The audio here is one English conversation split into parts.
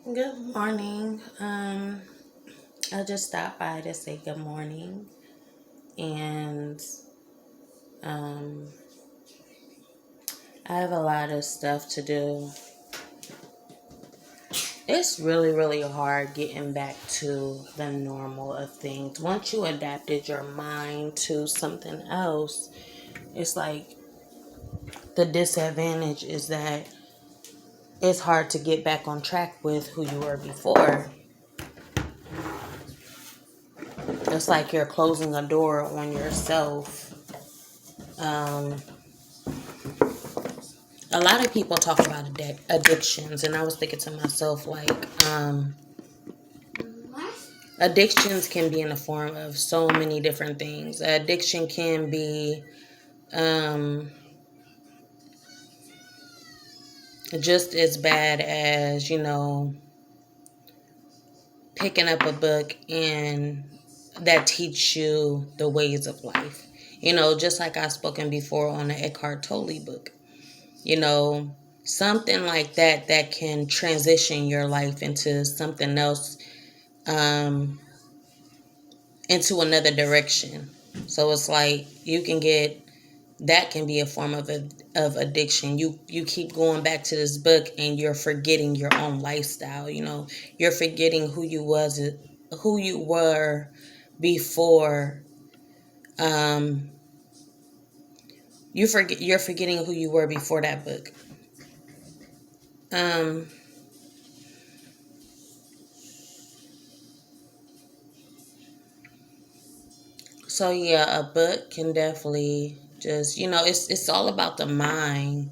Good morning. I just stopped by to say good morning, and um, I have a lot of stuff to do. It's really hard getting back to the normal of things. Once you adapted your mind to something else, it's like the disadvantage is that it's hard to get back on track with who you were before. It's like you're closing a door on yourself. Um, a lot of people talk about addictions, and I was thinking to myself, addictions can be in the form of so many different things. Addiction can be um, just as bad as, picking up a book and that teach you the ways of life. Just like I've spoken before on the Eckhart Tolle book. Something like that can transition your life into something else, um, into another direction. So it's like you can get that can be a form of addiction. You keep going back to this book and you're forgetting your own lifestyle. You're forgetting who you were before. Um, you're forgetting who you were before that book. Um, so yeah, a book can definitely just it's all about the mind.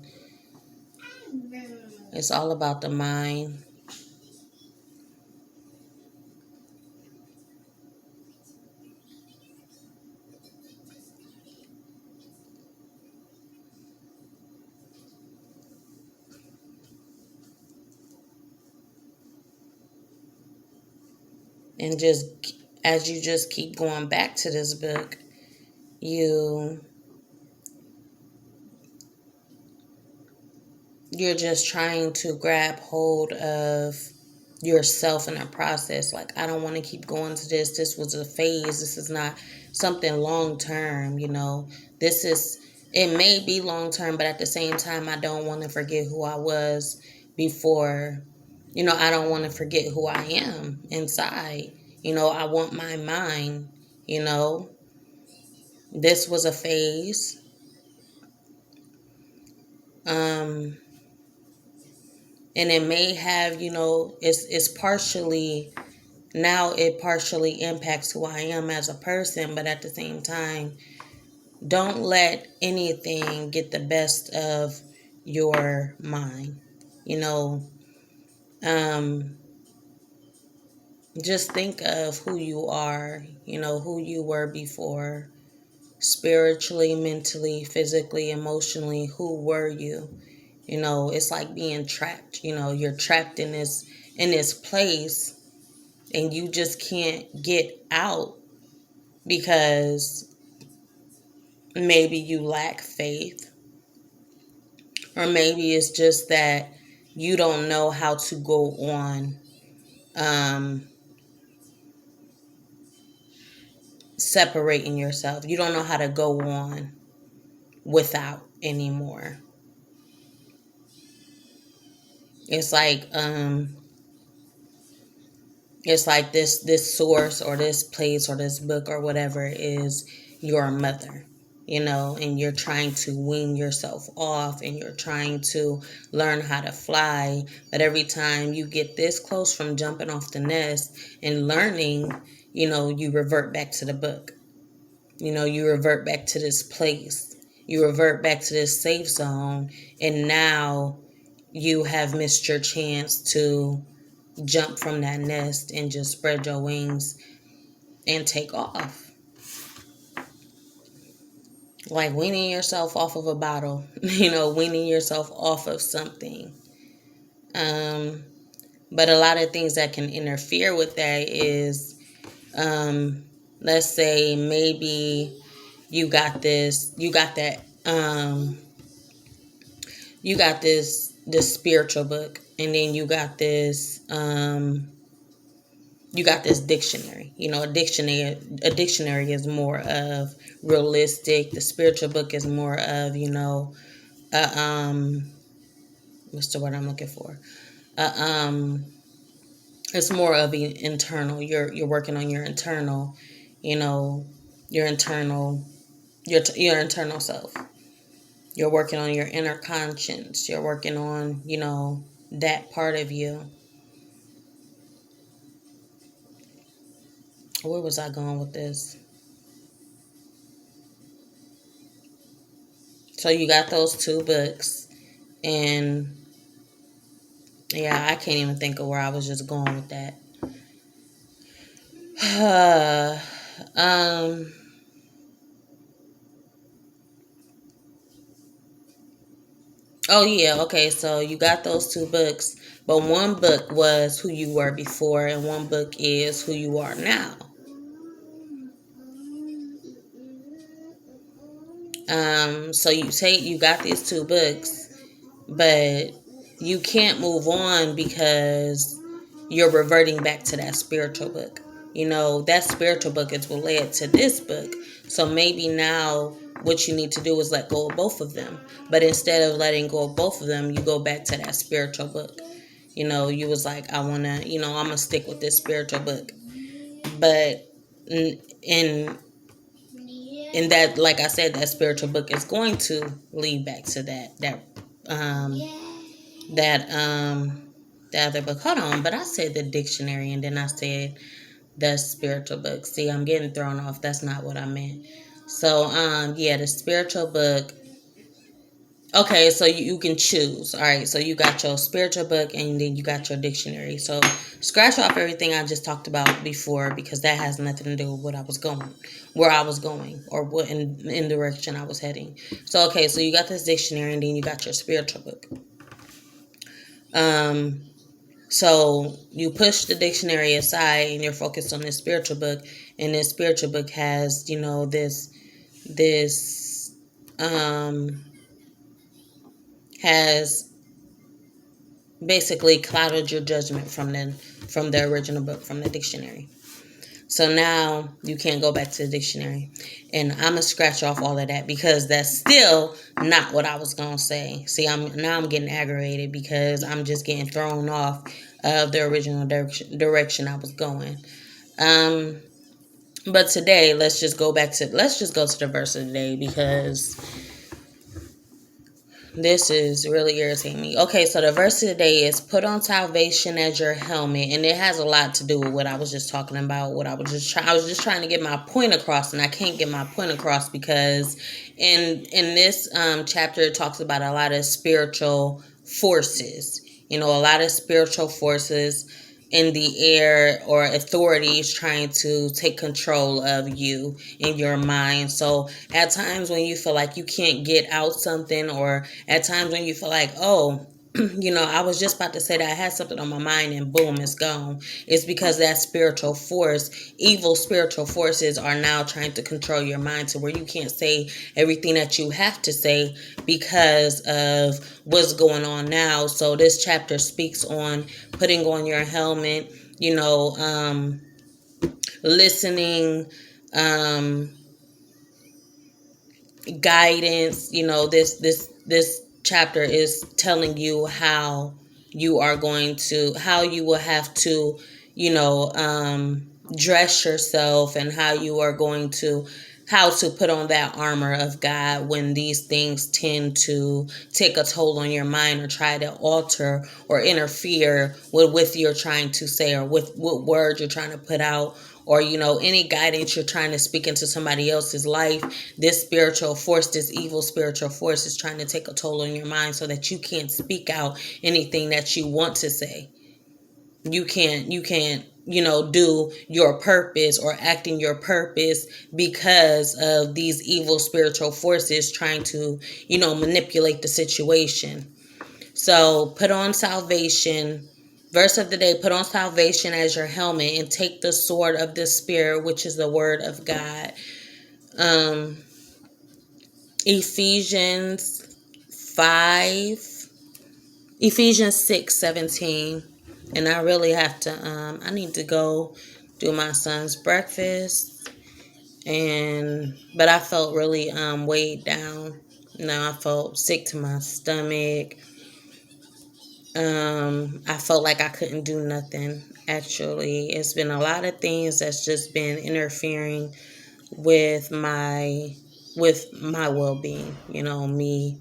It's all about the mind. And just as you just keep going back to this book, you you're just trying to grab hold of yourself in a process. Like, I don't want to keep going to this was a phase. This is not something long term. This is it may be long term, but at the same time I don't want to forget who I was before. I don't want to forget who I am inside. I want my mind. you know this was a phase. um and it may have, it's partially, now it partially impacts who I am as a person, but at the same time, don't let anything get the best of your mind. You know, um, just think of who you are, who you were before, spiritually, mentally, physically, emotionally. Who were you? It's like being trapped. You're trapped in this place, and you just can't get out because maybe you lack faith, or maybe it's just that you don't know how to go on, um, separating yourself. You don't know how to go on without anymore. It's like this source or this place or this book or whatever is your mother, and you're trying to wean yourself off, and you're trying to learn how to fly. But every time you get this close from jumping off the nest and learning, you revert back to the book. You revert back to this place. You revert back to this safe zone, and now you have missed your chance to jump from that nest and just spread your wings and take off. Like weaning yourself off of a bottle, weaning yourself off of something. Um, but a lot of things that can interfere with that is, let's say maybe you got this, you got this spiritual book, and then you got this dictionary. A dictionary is more of realistic. The spiritual book is more of, what's the word I'm looking for? Uh, um, it's more of an internal. You're working on your internal, you know, your internal your internal self. You're working on your inner conscience. You're working on, that part of you. Where was I going with this? So you got those two books, and yeah, I can't even think of where I was just going with that. um, oh yeah, okay. So you got those two books, but one book was who you were before, and one book is who you are now. So you got these two books, but you can't move on because you're reverting back to that spiritual book. That spiritual book is what led to this book. So maybe now what you need to do is let go of both of them. But instead of letting go of both of them, you go back to that spiritual book. You was like, I want to, I'm going to stick with this spiritual book. But in in that, like I said, that spiritual book is going to lead back to um that the other book. Hold on, but I said the dictionary and then I said the spiritual book. See, I'm getting thrown off. That's not what I meant. So yeah, the spiritual book. Okay, so you can choose. All right, so you got your spiritual book and then you got your dictionary. So scratch off everything I just talked about before because that has nothing to do with where I was going, or what in direction I was heading. So okay, so you got this dictionary and then you got your spiritual book. Um, so you push the dictionary aside and you're focused on this spiritual book, and this spiritual book has, this has basically clouded your judgment from the original book, from the dictionary. So now you can't go back to the dictionary. And I'm gonna scratch off all of that because that's still not what I was gonna say. See, I'm getting aggravated because I'm just getting thrown off of the original direction I was going. But today let's just go to the verse of the day because this is really irritating me. Okay, so the verse of the day is put on salvation as your helmet, and it has a lot to do with what I was just talking about. I was just trying to get my point across, and I can't get my point across because in this chapter it talks about a lot of spiritual forces. A lot of spiritual forces in the air, or authorities trying to take control of you in your mind. So at times when you feel like you can't get out something, or at times when you feel like, oh, I was just about to say that I had something on my mind and boom, it's gone. It's because that spiritual force, evil spiritual forces, are now trying to control your mind to where you can't say everything that you have to say because of what's going on now. So this chapter speaks on putting on your helmet, listening, guidance. This chapter is telling you how you will have to, dress yourself, and how to put on that armor of God when these things tend to take a toll on your mind, or try to alter or interfere with what you're trying to say, or with what words you're trying to put out, or any guidance you're trying to speak into somebody else's life. This spiritual force, this evil spiritual force, is trying to take a toll on your mind so that you can't speak out anything that you want to say. You can't do your purpose or act in your purpose because of these evil spiritual forces trying to manipulate the situation. So put on salvation. Verse of the day: put on salvation as your helmet, and take the sword of the Spirit, which is the word of God. Ephesians 5, Ephesians 6:17. And I really have to, I need to go do my son's breakfast. But I felt really weighed down. I felt sick to my stomach. I felt like I couldn't do nothing. Actually, it's been a lot of things that's just been interfering with my well-being. Me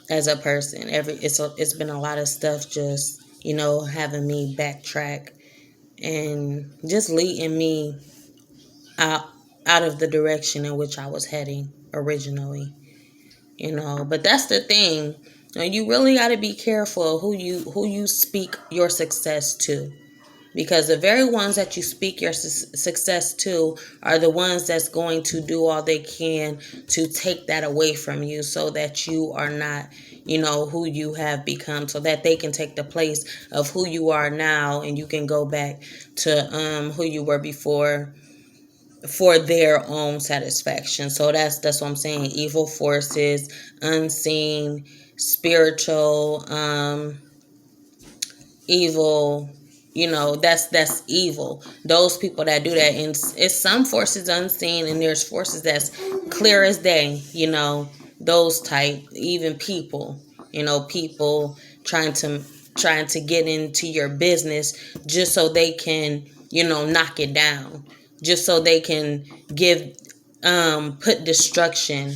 as a person. It's been a lot of stuff just having me backtrack and just leading me out of the direction in which I was heading originally. But that's the thing. You really got to be careful who you speak your success to, because the very ones that you speak your success to are the ones that's going to do all they can to take that away from you, so that you are not who you have become, so that they can take the place of who you are now, and you can go back to who you were before for their own satisfaction. So that's what I'm saying. Evil forces, unseen, spiritual, evil, that's evil. Those people that do that, and it's some forces unseen, and there's forces that's clear as day. Those type, even people, people trying to get into your business just so they can knock it down, just so they can put destruction,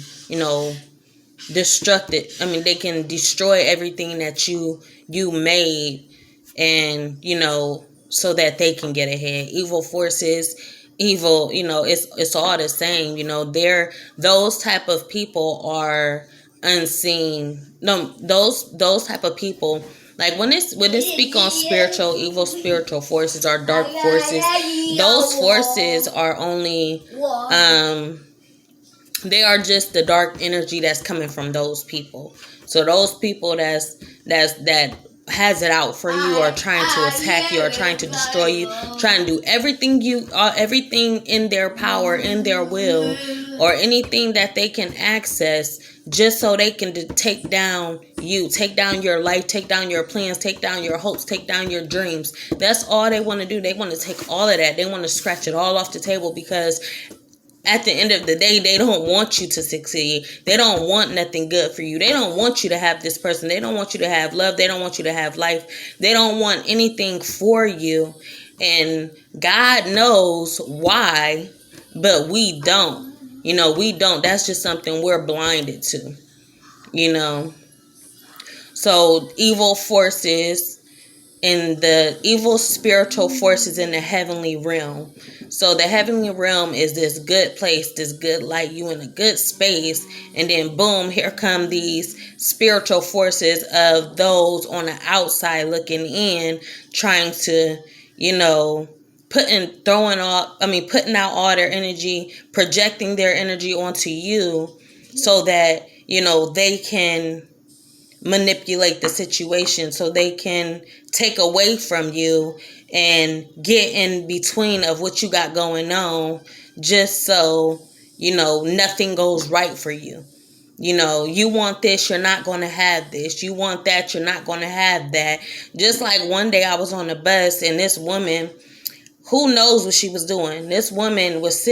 they can destroy everything that you made, and so that they can get ahead. Evil forces, evil, it's all the same. Those type of people are unseen. No, those type of people, like when they speak on spiritual forces or dark forces, those forces are only they are just the dark energy that's coming from those people. So those people that has it out for you, or trying to attack you, or trying to destroy you, trying to do everything in their power, in their will, or anything that they can access, just so they can take down you, take down your life, take down your plans, take down your hopes, take down your dreams. That's all they want to do. They want to take all of that. They want to scratch it all off the table, because at the end of the day, they don't want you to succeed. They don't want nothing good for you. They don't want you to have this person. They don't want you to have love. They don't want you to have life. They don't want anything for you. And God knows why, but we don't. We don't. That's just something we're blinded to. So evil forces and the evil spiritual forces in the heavenly realm. So the heavenly realm is this good place, this good light, you in a good space, and then boom, here come these spiritual forces of those on the outside looking in, trying to, putting out all their energy, projecting their energy onto you, so that, they can manipulate the situation, so they can take away from you and get in between of what you got going on, just so nothing goes right for you. You want this, you're not going to have this. You want that, you're not going to have that. Just like one day I was on the bus, and this woman, who knows what she was doing, this woman was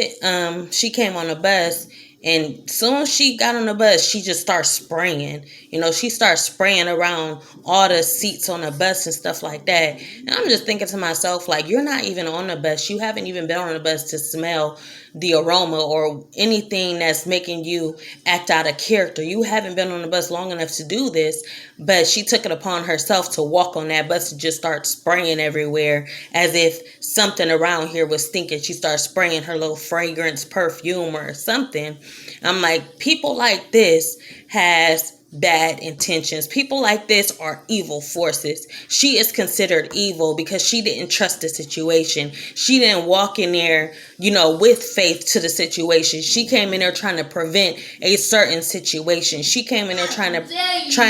she came on the bus, and soon as she got on the bus, she just started spraying. She started spraying around all the seats on the bus and stuff like that. And I'm just thinking to myself, like, you're not even on the bus. You haven't even been on the bus to smell the aroma or anything that's making you act out of character. You haven't been on the bus long enough to do this, but she took it upon herself to walk on that bus and just start spraying everywhere, as if something around here was stinking. She started spraying her little fragrance perfume or something. I'm like, people like this has bad intentions. People like this are evil forces. She is considered evil because she didn't trust the situation. She didn't walk in there, with faith to the situation. She came in there trying to prevent a certain situation. She came in there trying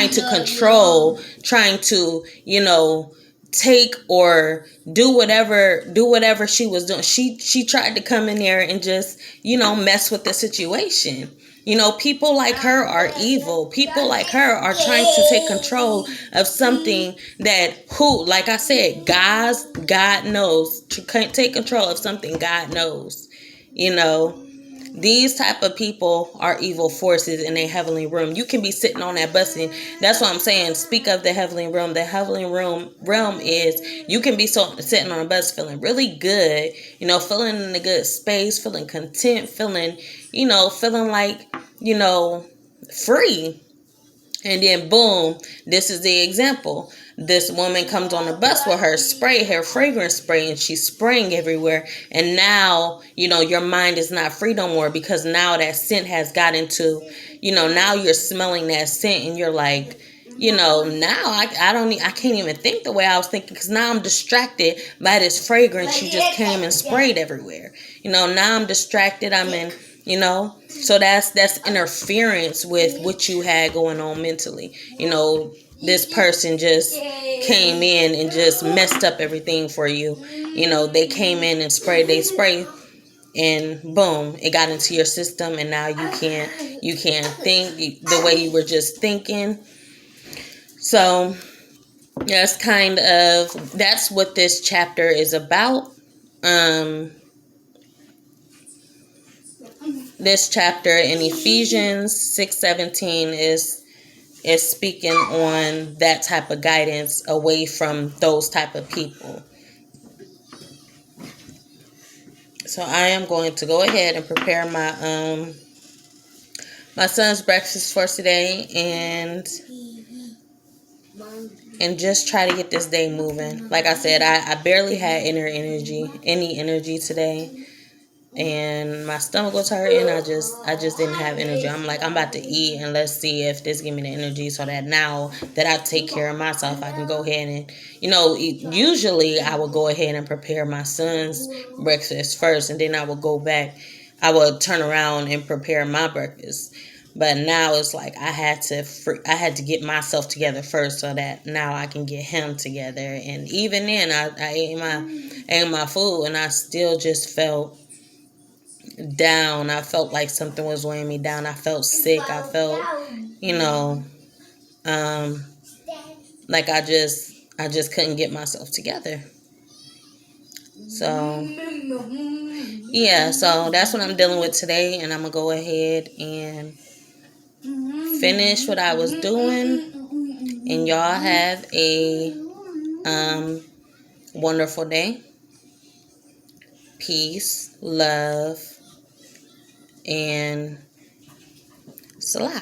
to control, trying to, take or do whatever she was doing. She tried to come in there and just, mess with the situation. You know, people like her are evil. People like her are trying to take control of something that, who, like I said, God knows. Can't take control of something God knows. You know, these type of people are evil forces in a heavenly realm. You can be sitting on that bus, and that's what I'm saying. Speak of the heavenly realm. The heavenly realm is, you can be sitting on a bus feeling really good, you know, feeling in a good space, feeling content, feeling, you know, feeling like, you know, free. And then boom, this is the example. This woman comes on the bus with her spray, her fragrance spray, and she's spraying everywhere. And now, you know, your mind is not free no more, because now that scent has got into, you know, now you're smelling that scent and you're like, you know, now I can't even think the way I was thinking, because now I'm distracted by this fragrance you just came and sprayed everywhere. You know, now I'm distracted. I'm in, you know, so that's interference with what you had going on mentally. You know, this person just came in and just messed up everything for you. You know, they came in and they spray, and boom, it got into your system, and now you can't think the way you were just thinking. So that's what this chapter is about. This chapter in Ephesians 6:17 is speaking on that type of guidance away from those type of people. So I am going to go ahead and prepare my son's breakfast for today, and just try to get this day moving. Like I said, I barely had any energy today. And my stomach was hurting. I just didn't have energy. I'm like, I'm about to eat, and let's see if this give me the energy, so that now that I take care of myself, I can go ahead and, you know, usually I would go ahead and prepare my son's breakfast first, and then I would go back. I would turn around and prepare my breakfast. But now it's like I had to get myself together first, so that now I can get him together. And even then, I ate my food, and I still just felt down. I felt like something was weighing me down. I felt sick. I felt, you know, like I just couldn't get myself together. So yeah, so that's what I'm dealing with today, and I'm gonna go ahead and finish what I was doing. And y'all have a wonderful day. Peace, love, and salah.